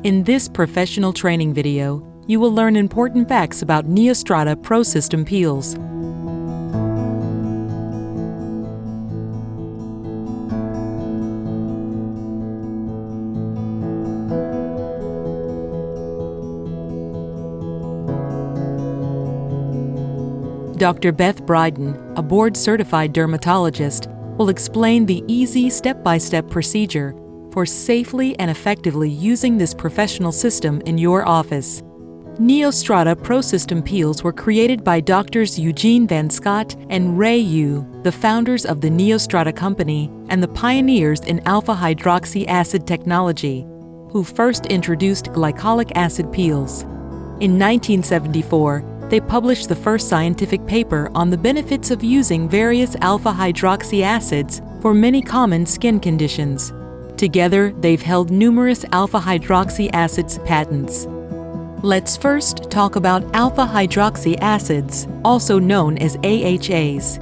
In this professional training video, you will learn important facts about NeoStrata ProSystem peels. Dr. Beth Bryden, a board-certified dermatologist, will explain the easy step-by-step procedure for safely and effectively using this professional system in your office. NeoStrata ProSystem peels were created by Drs. Eugene Van Scott and Ray Yu, the founders of the NeoStrata company and the pioneers in alpha-hydroxy acid technology, who first introduced glycolic acid peels. In 1974, they published the first scientific paper on the benefits of using various alpha-hydroxy acids for many common skin conditions. Together, they've held numerous alpha-hydroxy acids patents. Let's first talk about alpha-hydroxy acids, also known as AHAs.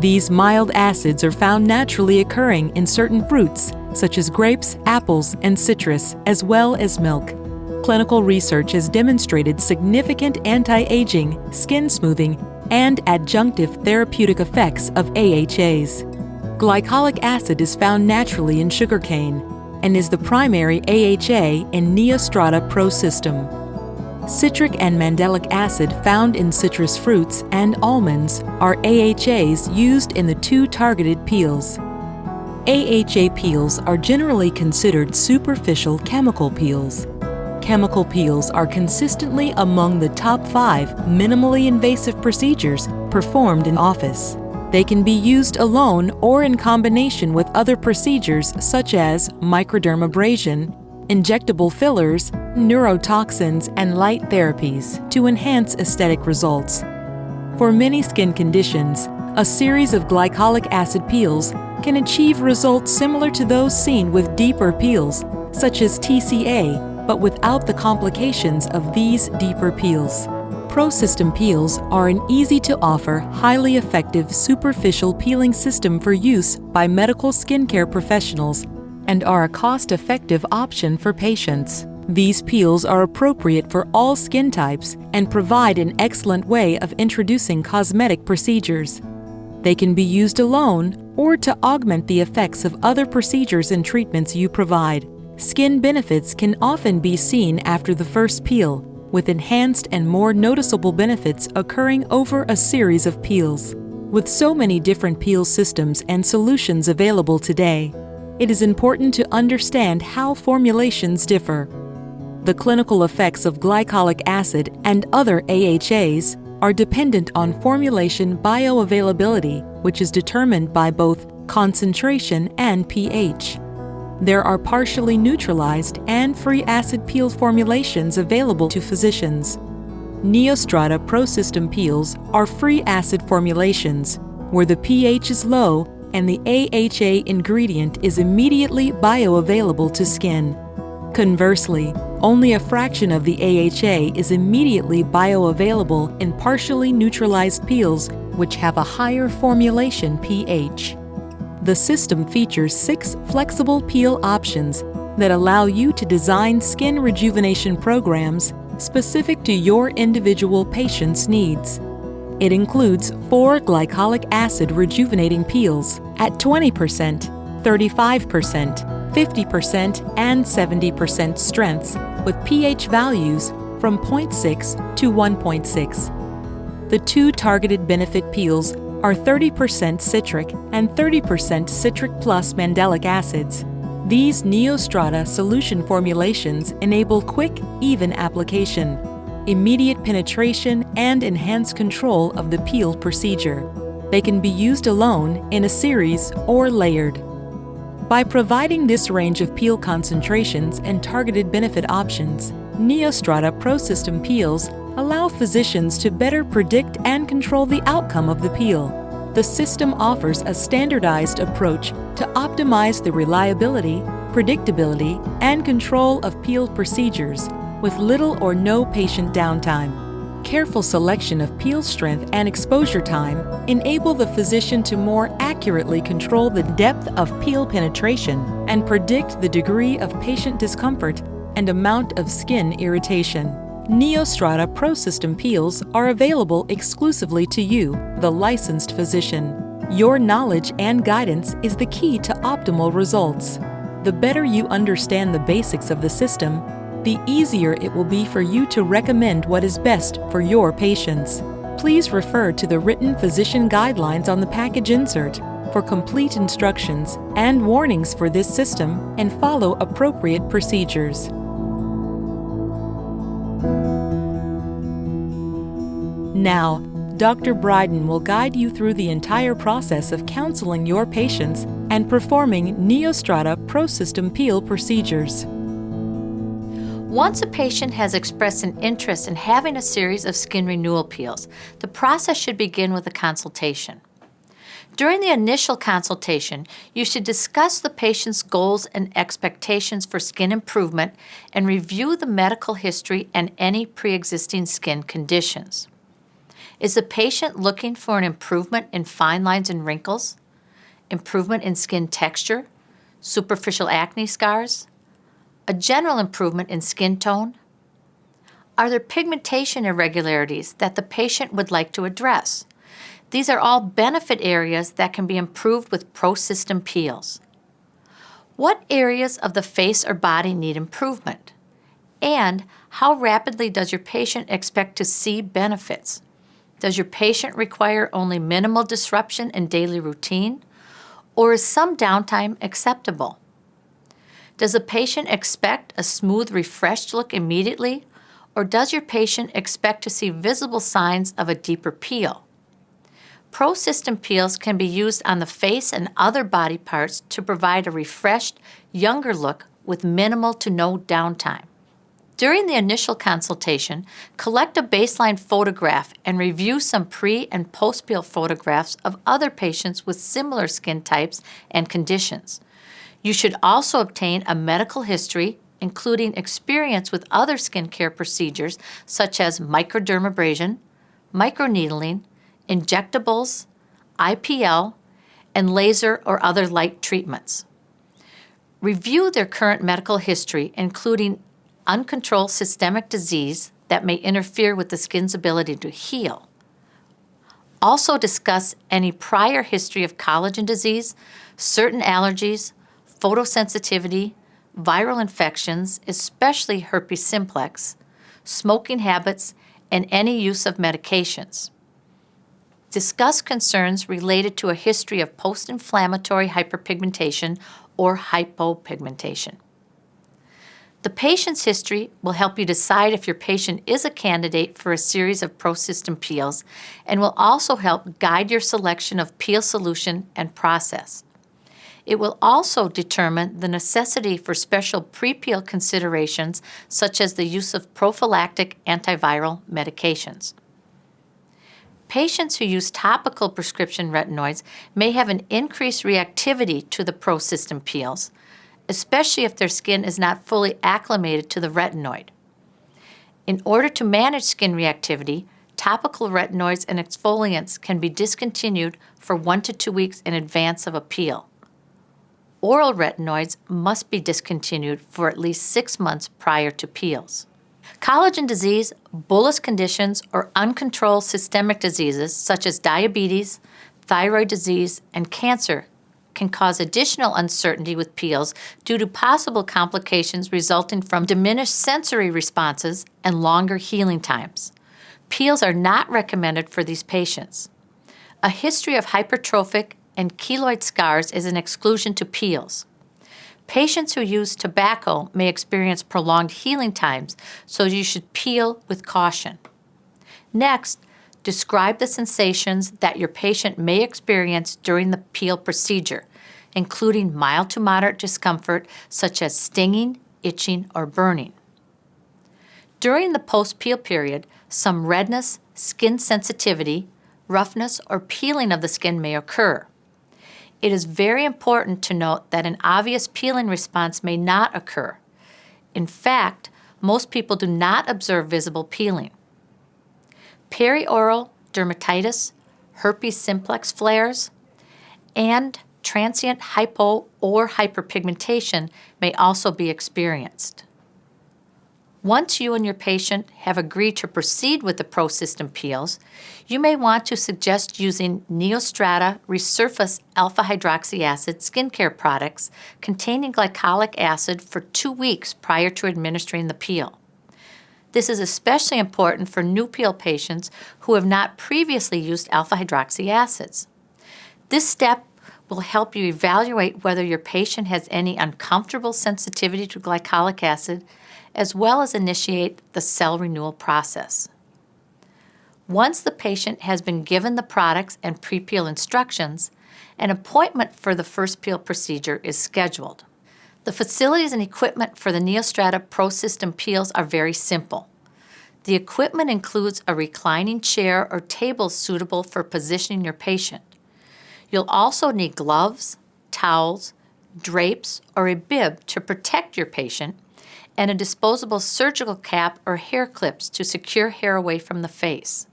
These mild acids are found naturally occurring in certain fruits, such as grapes, apples, and citrus, as well as milk. Clinical research has demonstrated significant anti-aging, skin smoothing, and adjunctive therapeutic effects of AHAs. Glycolic acid is found naturally in sugarcane and is the primary AHA in NeoStrata ProSystem. Citric and mandelic acid found in citrus fruits and almonds are AHAs used in the two targeted peels. AHA peels are generally considered superficial chemical peels. Chemical peels are consistently among the top 5 minimally invasive procedures performed in office. They can be used alone or in combination with other procedures such as microdermabrasion, injectable fillers, neurotoxins, and light therapies to enhance aesthetic results. For many skin conditions, a series of glycolic acid peels can achieve results similar to those seen with deeper peels, such as TCA, but without the complications of these deeper peels. ProSystem peels are an easy-to-offer, highly effective superficial peeling system for use by medical skincare professionals and are a cost-effective option for patients. These peels are appropriate for all skin types and provide an excellent way of introducing cosmetic procedures. They can be used alone or to augment the effects of other procedures and treatments you provide. Skin benefits can often be seen after the first peel, with enhanced and more noticeable benefits occurring over a series of peels. With so many different peel systems and solutions available today, it is important to understand how formulations differ. The clinical effects of glycolic acid and other AHAs are dependent on formulation bioavailability, which is determined by both concentration and pH. There are partially neutralized and free acid peel formulations available to physicians. NeoStrata ProSystem peels are free acid formulations, where the pH is low and the AHA ingredient is immediately bioavailable to skin. Conversely, only a fraction of the AHA is immediately bioavailable in partially neutralized peels, which have a higher formulation pH. The system features 6 flexible peel options that allow you to design skin rejuvenation programs specific to your individual patient's needs. It includes 4 glycolic acid rejuvenating peels at 20%, 35%, 50%, and 70% strengths with pH values from 0.6 to 1.6. The 2 targeted benefit peels are 30% citric and 30% citric plus mandelic acids. These NeoStrata solution formulations enable quick, even application, immediate penetration, and enhanced control of the peel procedure. They can be used alone, in a series, or layered. By providing this range of peel concentrations and targeted benefit options, NeoStrata ProSystem peels allow physicians to better predict and control the outcome of the peel. The system offers a standardized approach to optimize the reliability, predictability, and control of peel procedures with little or no patient downtime. Careful selection of peel strength and exposure time enable the physician to more accurately control the depth of peel penetration and predict the degree of patient discomfort and amount of skin irritation. NeoStrata ProSystem peels are available exclusively to you, the licensed physician. Your knowledge and guidance is the key to optimal results. The better you understand the basics of the system, the easier it will be for you to recommend what is best for your patients. Please refer to the written physician guidelines on the package insert for complete instructions and warnings for this system, and follow appropriate procedures. Now, Dr. Bryden will guide you through the entire process of counseling your patients and performing NeoStrata ProSystem peel procedures. Once a patient has expressed an interest in having a series of skin renewal peels, the process should begin with a consultation. During the initial consultation, you should discuss the patient's goals and expectations for skin improvement and review the medical history and any pre-existing skin conditions. Is the patient looking for an improvement in fine lines and wrinkles, improvement in skin texture, superficial acne scars, a general improvement in skin tone? Are there pigmentation irregularities that the patient would like to address? These are all benefit areas that can be improved with ProSystem peels. What areas of the face or body need improvement? And how rapidly does your patient expect to see benefits? Does your patient require only minimal disruption in daily routine, or is some downtime acceptable? Does the patient expect a smooth, refreshed look immediately, or does your patient expect to see visible signs of a deeper peel? ProSystem peels can be used on the face and other body parts to provide a refreshed, younger look with minimal to no downtime. During the initial consultation, collect a baseline photograph and review some pre- and post-peel photographs of other patients with similar skin types and conditions. You should also obtain a medical history, including experience with other skincare procedures such as microdermabrasion, microneedling, injectables, IPL, and laser or other light treatments. Review their current medical history, including uncontrolled systemic disease that may interfere with the skin's ability to heal. Also discuss any prior history of collagen disease, certain allergies, photosensitivity, viral infections, especially herpes simplex, smoking habits, and any use of medications. Discuss concerns related to a history of post-inflammatory hyperpigmentation or hypopigmentation. The patient's history will help you decide if your patient is a candidate for a series of ProSystem peels and will also help guide your selection of peel solution and process. It will also determine the necessity for special pre-peel considerations such as the use of prophylactic antiviral medications. Patients who use topical prescription retinoids may have an increased reactivity to the ProSystem peels, especially if their skin is not fully acclimated to the retinoid. In order to manage skin reactivity, topical retinoids and exfoliants can be discontinued for 1 to 2 weeks in advance of a peel. Oral retinoids must be discontinued for at least 6 months prior to peels. Collagen disease, bullous conditions, or uncontrolled systemic diseases such as diabetes, thyroid disease, and cancer can cause additional uncertainty with peels due to possible complications resulting from diminished sensory responses and longer healing times. Peels are not recommended for these patients. A history of hypertrophic and keloid scars is an exclusion to peels. Patients who use tobacco may experience prolonged healing times, so you should peel with caution. Next, describe the sensations that your patient may experience during the peel procedure, including mild to moderate discomfort such as stinging, itching, or burning. During the post-peel period, some redness, skin sensitivity, roughness, or peeling of the skin may occur. It is very important to note that an obvious peeling response may not occur. In fact, most people do not observe visible peeling. Perioral dermatitis, herpes simplex flares, and transient hypo or hyperpigmentation may also be experienced. Once you and your patient have agreed to proceed with the ProSystem peels, you may want to suggest using NeoStrata Resurface alpha hydroxy acid skincare products containing glycolic acid for 2 weeks prior to administering the peel. This is especially important for new peel patients who have not previously used alpha hydroxy acids. This step will help you evaluate whether your patient has any uncomfortable sensitivity to glycolic acid, as well as initiate the cell renewal process. Once the patient has been given the products and pre-peel instructions, an appointment for the first peel procedure is scheduled. The facilities and equipment for the NeoStrata ProSystem peels are very simple. The equipment includes a reclining chair or table suitable for positioning your patient. You'll also need gloves, towels, drapes, or a bib to protect your patient, and a disposable surgical cap or hair clips to secure hair away from the face.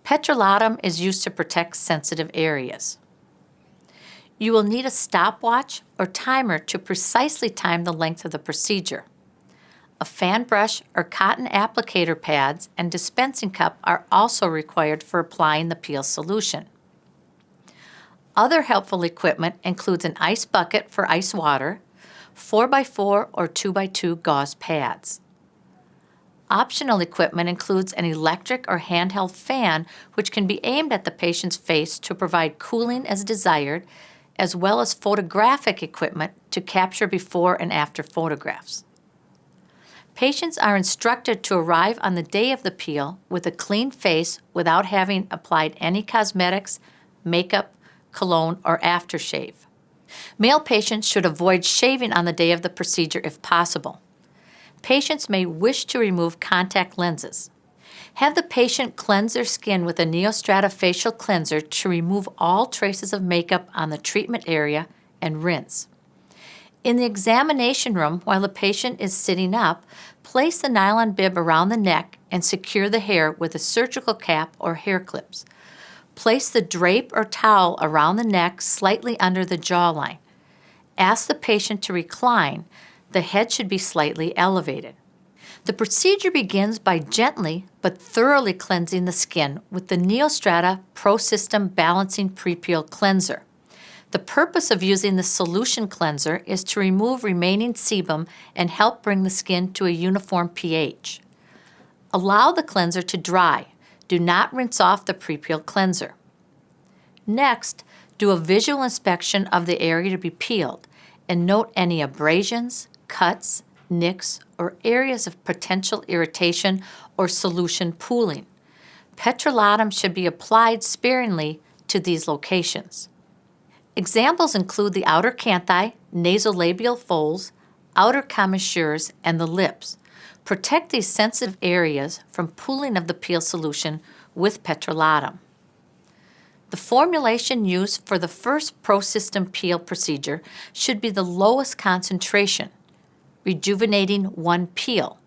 Petrolatum is used to protect sensitive areas. You will need a stopwatch or timer to precisely time the length of the procedure. A fan brush or cotton applicator pads and dispensing cup are also required for applying the peel solution. Other helpful equipment includes an ice bucket for ice water, 4x4 or 2x2 gauze pads. Optional equipment includes an electric or handheld fan which can be aimed at the patient's face to provide cooling as desired, as well as photographic equipment to capture before and after photographs. Patients are instructed to arrive on the day of the peel with a clean face without having applied any cosmetics, makeup, cologne, or aftershave. Male patients should avoid shaving on the day of the procedure if possible. Patients may wish to remove contact lenses. Have the patient cleanse their skin with a NeoStrata facial cleanser to remove all traces of makeup on the treatment area and rinse. In the examination room, while the patient is sitting up, place the nylon bib around the neck and secure the hair with a surgical cap or hair clips. Place the drape or towel around the neck slightly under the jawline. Ask the patient to recline. The head should be slightly elevated. The procedure begins by gently but thoroughly cleansing the skin with the NeoStrata ProSystem Balancing Pre-Peel Cleanser. The purpose of using the solution cleanser is to remove remaining sebum and help bring the skin to a uniform pH. Allow the cleanser to dry. Do not rinse off the pre-peel cleanser. Next, do a visual inspection of the area to be peeled and note any abrasions, cuts, nicks, or areas of potential irritation or solution pooling. Petrolatum should be applied sparingly to these locations. Examples include the outer canthi, nasolabial folds, outer commissures, and the lips. Protect these sensitive areas from pooling of the peel solution with petrolatum. The formulation used for the first ProSystem peel procedure should be the lowest concentration, rejuvenating 1 peel,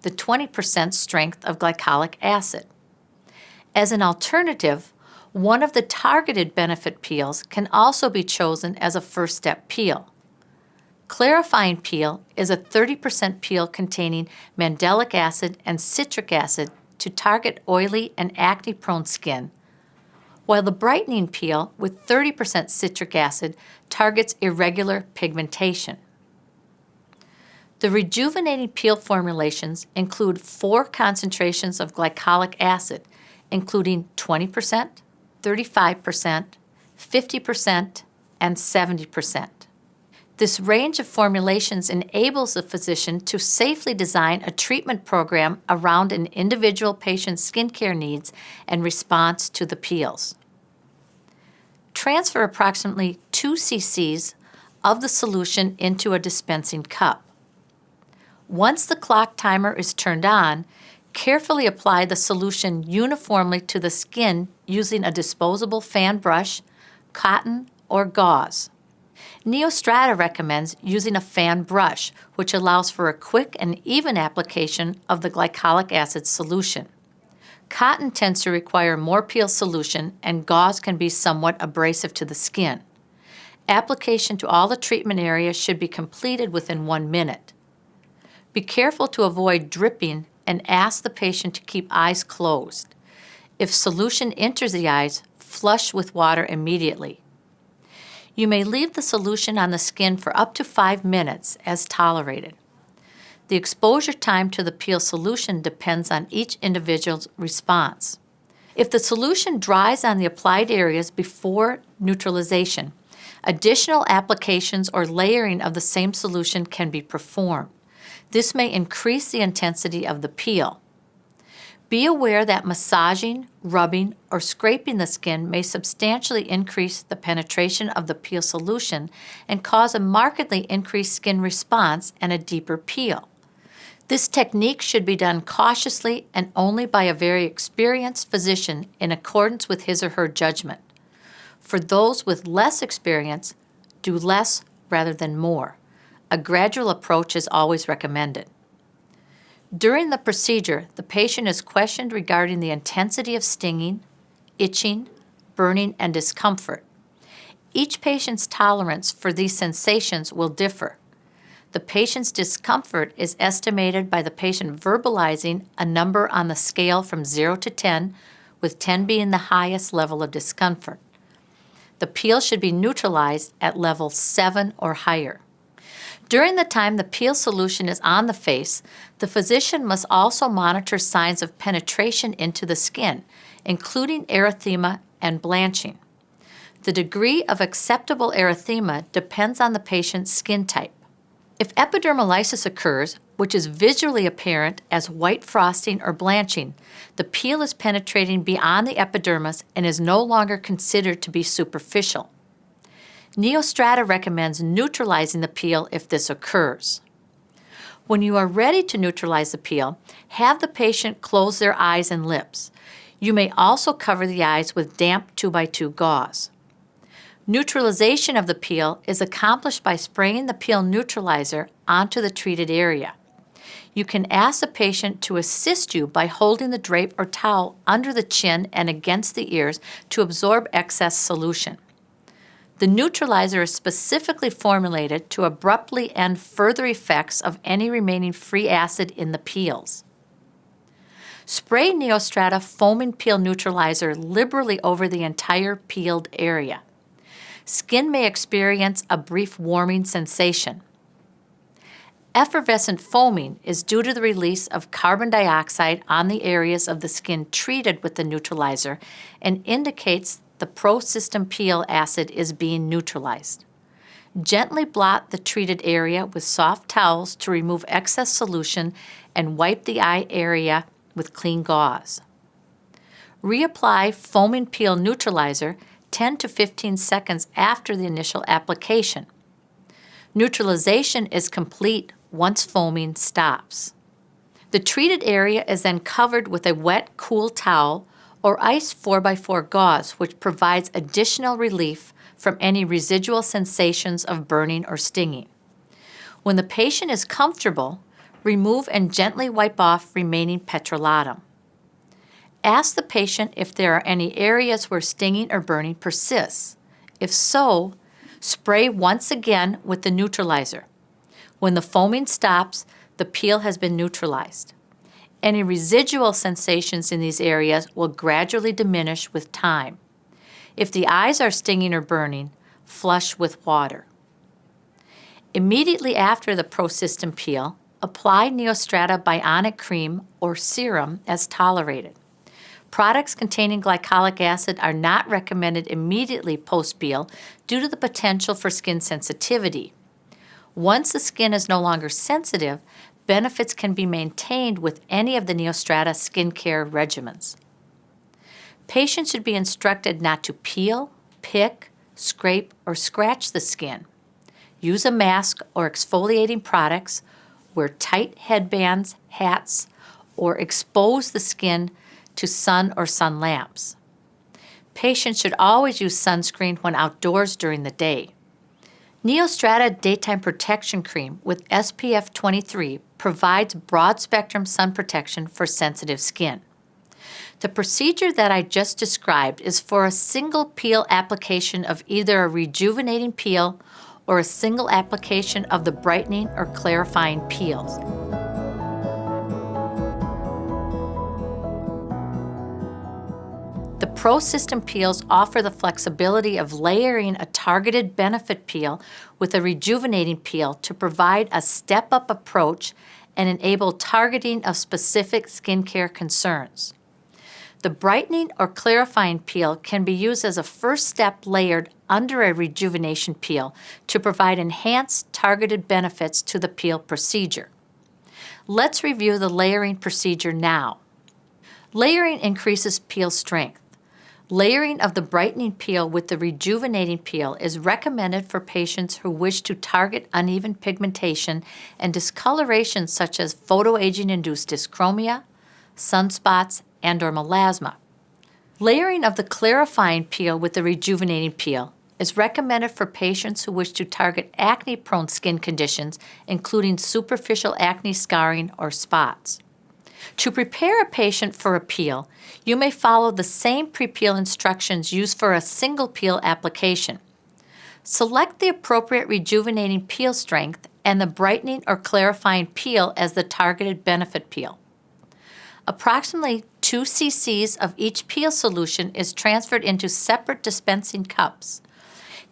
the 20% strength of glycolic acid. As an alternative, one of the targeted benefit peels can also be chosen as a first step peel. Clarifying peel is a 30% peel containing mandelic acid and citric acid to target oily and acne-prone skin, while the brightening peel with 30% citric acid targets irregular pigmentation. The rejuvenating peel formulations include 4 concentrations of glycolic acid, including 20%, 35%, 50%, and 70%. This range of formulations enables the physician to safely design a treatment program around an individual patient's skincare needs and response to the peels. Transfer approximately 2 cc's of the solution into a dispensing cup. Once the clock timer is turned on, carefully apply the solution uniformly to the skin using a disposable fan brush, cotton, or gauze. NeoStrata recommends using a fan brush, which allows for a quick and even application of the glycolic acid solution. Cotton tends to require more peel solution, and gauze can be somewhat abrasive to the skin. Application to all the treatment areas should be completed within 1 minute. Be careful to avoid dripping and ask the patient to keep eyes closed. If solution enters the eyes, flush with water immediately. You may leave the solution on the skin for up to 5 minutes as tolerated. The exposure time to the peel solution depends on each individual's response. If the solution dries on the applied areas before neutralization, additional applications or layering of the same solution can be performed. This may increase the intensity of the peel. Be aware that massaging, rubbing, or scraping the skin may substantially increase the penetration of the peel solution and cause a markedly increased skin response and a deeper peel. This technique should be done cautiously and only by a very experienced physician in accordance with his or her judgment. For those with less experience, do less rather than more. A gradual approach is always recommended. During the procedure, the patient is questioned regarding the intensity of stinging, itching, burning, and discomfort. Each patient's tolerance for these sensations will differ. The patient's discomfort is estimated by the patient verbalizing a number on the scale from 0 to 10, with 10 being the highest level of discomfort. The peel should be neutralized at level 7 or higher. During the time the peel solution is on the face, the physician must also monitor signs of penetration into the skin, including erythema and blanching. The degree of acceptable erythema depends on the patient's skin type. If epidermolysis occurs, which is visually apparent as white frosting or blanching, the peel is penetrating beyond the epidermis and is no longer considered to be superficial. NeoStrata recommends neutralizing the peel if this occurs. When you are ready to neutralize the peel, have the patient close their eyes and lips. You may also cover the eyes with damp 2x2 gauze. Neutralization of the peel is accomplished by spraying the peel neutralizer onto the treated area. You can ask the patient to assist you by holding the drape or towel under the chin and against the ears to absorb excess solution. The neutralizer is specifically formulated to abruptly end further effects of any remaining free acid in the peels. Spray NeoStrata foaming peel neutralizer liberally over the entire peeled area. Skin may experience a brief warming sensation. Effervescent foaming is due to the release of carbon dioxide on the areas of the skin treated with the neutralizer and indicates the ProSystem peel acid is being neutralized. Gently blot the treated area with soft towels to remove excess solution and wipe the eye area with clean gauze. Reapply foaming peel neutralizer 10 to 15 seconds after the initial application. Neutralization is complete once foaming stops. The treated area is then covered with a wet, cool towel or ice 4x4 gauze, which provides additional relief from any residual sensations of burning or stinging. When the patient is comfortable, remove and gently wipe off remaining petrolatum. Ask the patient if there are any areas where stinging or burning persists. If so, spray once again with the neutralizer. When the foaming stops, the peel has been neutralized. Any residual sensations in these areas will gradually diminish with time. If the eyes are stinging or burning, flush with water. Immediately after the ProSystem peel, apply NeoStrata Bionic Cream or serum as tolerated. Products containing glycolic acid are not recommended immediately post-peel due to the potential for skin sensitivity. Once the skin is no longer sensitive, benefits can be maintained with any of the NeoStrata skincare regimens. Patients should be instructed not to peel, pick, scrape, or scratch the skin. Use a mask or exfoliating products, wear tight headbands, hats, or expose the skin to sun or sun lamps. Patients should always use sunscreen when outdoors during the day. NeoStrata Daytime Protection Cream with SPF 23 provides broad-spectrum sun protection for sensitive skin. The procedure that I just described is for a single peel application of either a rejuvenating peel or a single application of the brightening or clarifying peels. The ProSystem peels offer the flexibility of layering a targeted benefit peel with a rejuvenating peel to provide a step-up approach and enable targeting of specific skincare concerns. The brightening or clarifying peel can be used as a first step layered under a rejuvenation peel to provide enhanced targeted benefits to the peel procedure. Let's review the layering procedure now. Layering increases peel strength. Layering of the brightening peel with the rejuvenating peel is recommended for patients who wish to target uneven pigmentation and discoloration such as photoaging-induced dyschromia, sunspots, and/or melasma. Layering of the clarifying peel with the rejuvenating peel is recommended for patients who wish to target acne-prone skin conditions, including superficial acne scarring or spots. To prepare a patient for a peel, you may follow the same pre-peel instructions used for a single peel application. Select the appropriate rejuvenating peel strength and the brightening or clarifying peel as the targeted benefit peel. Approximately 2 cc's of each peel solution is transferred into separate dispensing cups.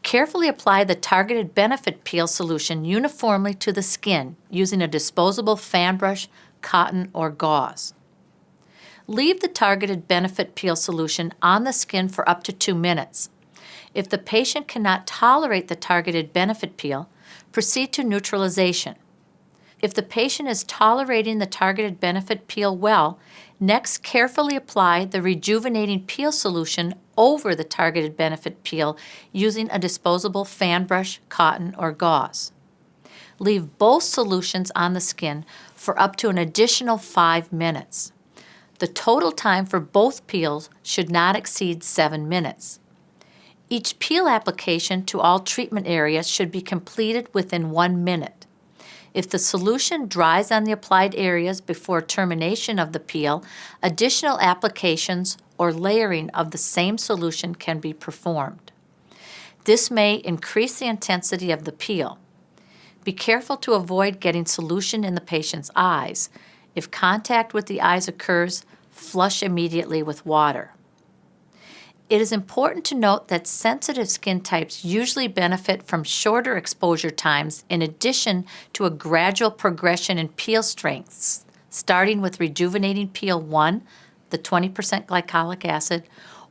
Carefully apply the targeted benefit peel solution uniformly to the skin using a disposable fan brush, cotton, or gauze. Leave the targeted benefit peel solution on the skin for up to 2 minutes. If the patient cannot tolerate the targeted benefit peel, proceed to neutralization. If the patient is tolerating the targeted benefit peel well, next carefully apply the rejuvenating peel solution over the targeted benefit peel using a disposable fan brush, cotton, or gauze. Leave both solutions on the skin for up to an additional 5 minutes. The total time for both peels should not exceed 7 minutes. Each peel application to all treatment areas should be completed within 1 minute. If the solution dries on the applied areas before termination of the peel, additional applications or layering of the same solution can be performed. This may increase the intensity of the peel. Be careful to avoid getting solution in the patient's eyes. If contact with the eyes occurs, flush immediately with water. It is important to note that sensitive skin types usually benefit from shorter exposure times in addition to a gradual progression in peel strengths, starting with rejuvenating peel 1, the 20% glycolic acid,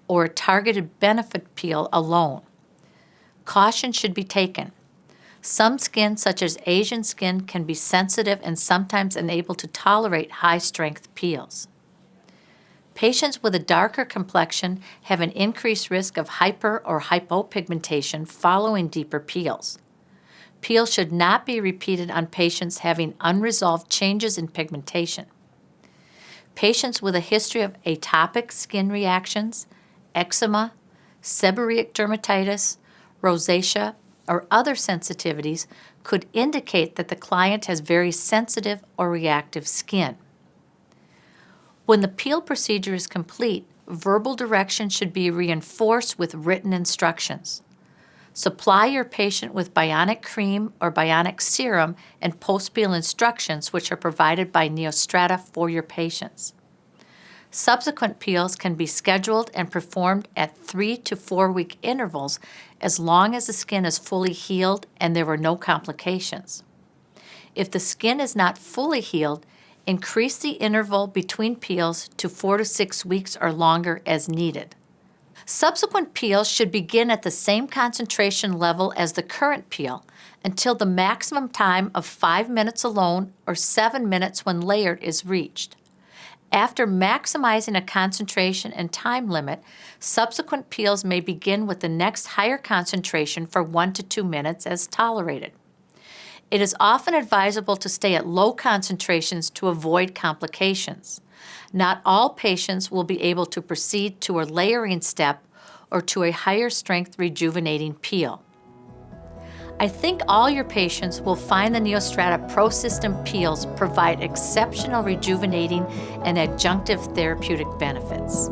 or a targeted benefit peel alone. Caution should be taken. Some skin, such as Asian skin, can be sensitive and sometimes unable to tolerate high-strength peels. Patients with a darker complexion have an increased risk of hyper or hypopigmentation following deeper peels. Peels should not be repeated on patients having unresolved changes in pigmentation. Patients with a history of atopic skin reactions, eczema, seborrheic dermatitis, rosacea, or other sensitivities could indicate that the client has very sensitive or reactive skin. When the peel procedure is complete, verbal direction should be reinforced with written instructions. Supply your patient with bionic cream or bionic serum and post-peel instructions, which are provided by NeoStrata for your patients. Subsequent peels can be scheduled and performed at 3 to 4 week intervals as long as the skin is fully healed and there were no complications. If the skin is not fully healed, increase the interval between peels to 4 to 6 weeks or longer as needed. Subsequent peels should begin at the same concentration level as the current peel until the maximum time of 5 minutes alone or 7 minutes when layered is reached. After maximizing a concentration and time limit, subsequent peels may begin with the next higher concentration for 1 to 2 minutes as tolerated. It is often advisable to stay at low concentrations to avoid complications. Not all patients will be able to proceed to a layering step or to a higher strength rejuvenating peel. I think all your patients will find the NeoStrata ProSystem peels provide exceptional rejuvenating and adjunctive therapeutic benefits.